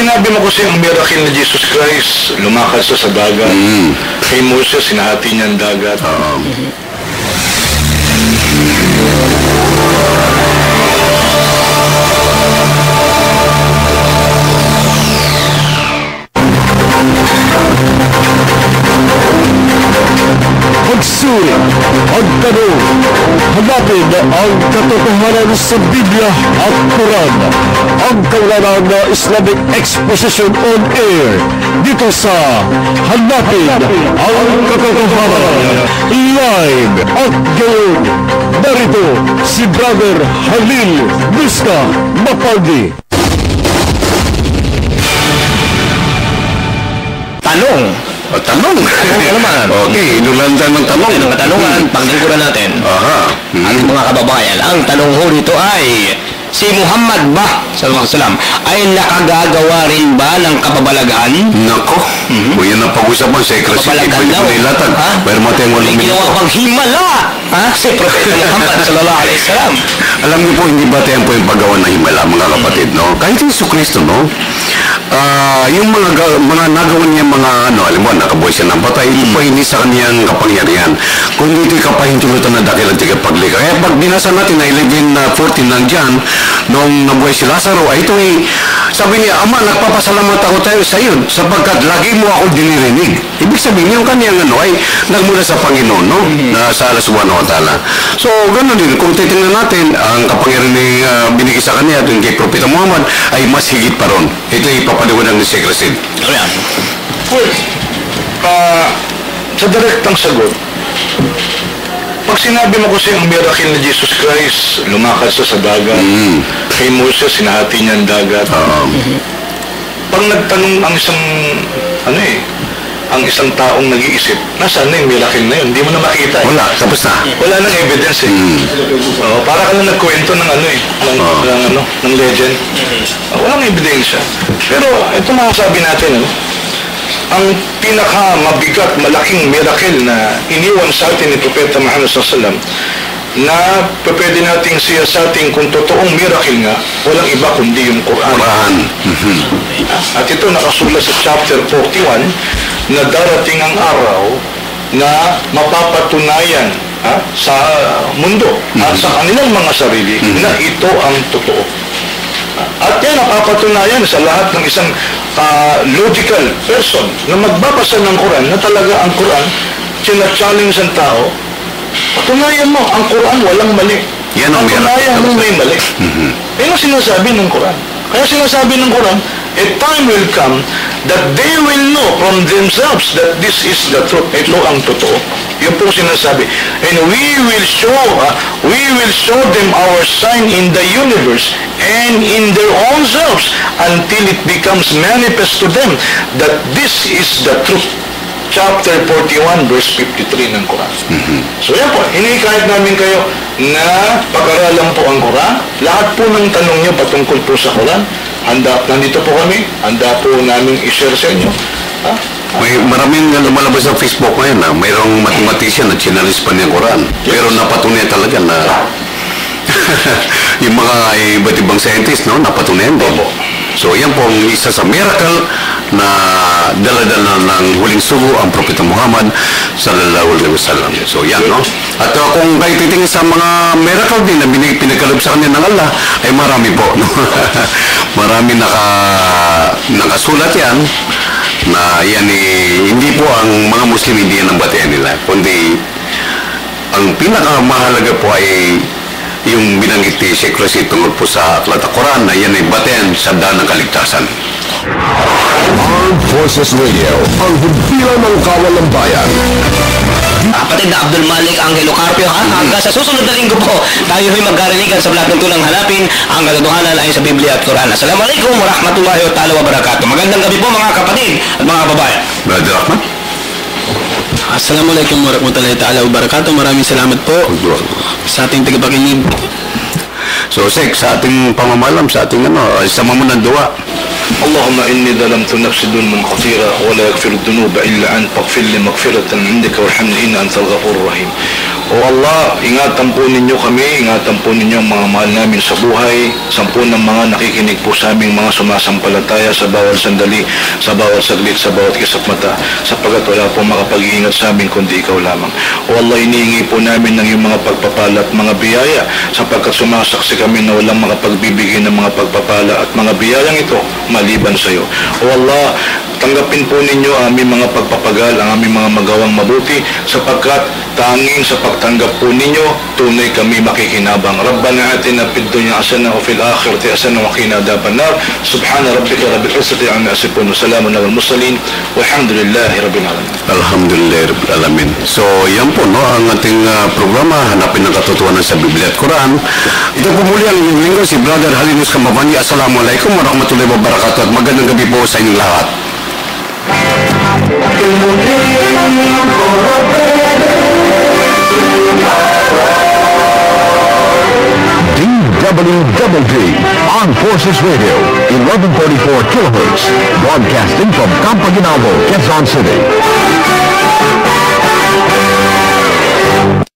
sinabi mo kasi ang miracle ni Jesus Christ, lumakad siya sa dagat. Kay Moses, sinahati niya ang dagat. Magsuri, magtanong, hanapin ang katotohanan sa Biblia at Quran. Ang kaulanan na Islamic Exposition on Air dito sa Hanapin ang Katotohanan live at ngayon. Narito si Brother Halil Miska Mapaldi. Tanong. Tanong. Okay, inulandan ng tanong. Ang katanungan, paglingkuran natin. Ang mga kababayan, ang tanong ho rito ay, si Muhammad ba, sallallahu alaihi wasallam, ay nakagagawa rin ba ng kababalaghan? Nako, yan ang pag-usapan sa Ecclesiastes. Kababalaghan daw. Mayroon mo tayong walang ginawa pang himala. Si Propeta Muhammad sallallahu alaihi wasallam. Alam niyo po, hindi ba tayo po yung paggawa ng himala, mga kapatid, no? Kahit yung Kristo, no? Yung mga nagawa niya mga alam mo, nakabuhay siya ng patay, ito pa hindi sa kaniyang kapangyarihan. Kung hindi kapahintulutan na dakilang tigapaglikha. Kaya pag binasa natin na 11:14 lang dyan, nung nabuhay si Lazaro, ay ito sabi niya, Ama, nagpapasalamat ako tayo sa iyo sapagkat lagi mo ako dinirinig. Ibig sabihin, yung kaniyang ay nagmula sa Panginoon, no? Na sa Allah subhanahu wa ta'ala. So, gano'n din. Kung titingnan natin, ang kapangyarihan ni binigay sa kanya at yung kay Propeta Muhammad ay mas higit pa ron. Ito ay papaliwanag ni Secrecy. Sa direktang sagot, pag sinabi mo kasi ang miracle ni Jesus Christ, lumakad siya sa dagat. Kay Moses, sinahati niya ang dagat. Pag nagtanong ang isang taong nag-iisip, nasaan na yung miracle na yun? Hindi mo na makita. Wala, tapos na. Wala nang evidence para ka lang nagkwento ng ng legend. Walang ebidensya. Pero ito masasabi natin, ang pinaka-mabigat, malaking miracle na iniwan sa atin ni Propeta Muhammad SAW na pwede nating siya sa ating kung totoong miracle nga, walang iba kundi yung Quran. At ito nakasulat sa chapter 41 na darating ang araw na mapapatunayan sa mundo at sa kanilang mga sarili na ito ang totoo. At yan napapatunayan sa lahat ng isang logical person na magbabasa ng Quran na talaga ang Quran sina-challenge ang tao. Patunayan mo, ang Quran walang mali. Yan ang patunayan mo may mali. Yan ang sinasabi ng Quran. Kaya sinasabi ng Quran, a time will come that they will know from themselves that this is the truth. Ito ang totoo. Yung pong sinasabi. And we will show them our sign in the universe and in their own selves until it becomes manifest to them that this is the truth. Chapter 41, verse 53 ng Quran. So yan po, hinihikayat namin kayo na pag-aralan po ang Quran. Lahat po ng tanong nyo patungkol po sa Quran, nandito po kami, handa po namin i-share sa inyo. May maraming lumalabas sa Facebook ngayon na mayroong mathematician na chinalis pa niya Quran. Pero napatunayan talaga na yung mga iba't ibang scientist, no, napatunayan din. So yan po ang isa sa miracle na dala-dala ng huling sugo ang Propeta Muhammad sallallahu alaihi wasallam. So yan, no? At kung kayo titingin sa mga miracle din na pinagkaloob sa kanya ng Allah, ay marami po, no? Marami nakasulat yan na yan hindi po ang mga Muslim hindi yan ang batayan nila, kundi ang pinakamahalaga po ay yung binanggit ni Sheikh Rashid tungkol po sa Aklat Quran na yan ay batayan sa daan ng kaligtasan. Armed Forces Radio, ang himpilan ng kawalang bayan. Kapatid na Abdul Malik Angelo Carpio, hanggang sa susunod na linggo po, tayo ay magkarinigan sa Black Tunang Hanapin ang katotohanan ayon sa Biblia at Quran. Assalamualaikum warahmatullahi wabarakatuh. Magandang gabi po mga kapatid at mga babayan. Brother Rahman. Assalamualaikum warahmatullahi wabarakatuh. Maraming salamat po sa ating tagapakinig. So, Sek, sa ating pamamalam, sa ating sama mo ng dua. Allahumma inni dalamtu nafsi dulman kathira wa la yaghfiru dhunuba illa anta faghfir li maghfiratan indaka warhamni inna antal ghafurur rahim. O Allah, ingatan po ninyo kami, ingatan po ninyo ang mga mahal namin sa buhay, sampu ng mga nakikinig po sa aming mga sumasampalataya sa bawat sandali, sa bawat saglit, sa bawat kisap mata, sapagkat wala po makapag-iingat sa amin kundi ikaw lamang. O Allah, inihingi po namin ng iyong mga pagpapala at mga biyaya, sapagkat sumasaksi kami na walang makapagbibigay ng mga pagpapala at mga biyayang ito maliban sa iyo. O Allah, tanggapin po ninyo ang aming mga pagpapagal, ang aming mga magawang mabuti, sapagkat tanging sa pagtanggap po ninyo, tunay kami makikinabang. Rabbana atina fid dunya hasanah wa fil akhirati hasanah wa qina adhaban nar. Subhana rabbika rabbil izzati amma yasifun wa salamun alal mursalin walhamdulillahi rabbil alamin. Alhamdulillah rabbil alamin. So, yan po, no, ang ating programa, hanapin ng katotohanan sa Biblia at Quran. Ito po muli ang inyong lingkod, si Brother Halinus Kambabani. Assalamualaikum warahmatullahi wabarakatuh at magandang gabi po sa inyong lahat. DWWD Armed Forces Radio, 1134 kilohertz, broadcasting from Campo Ginaldo, Quezon City.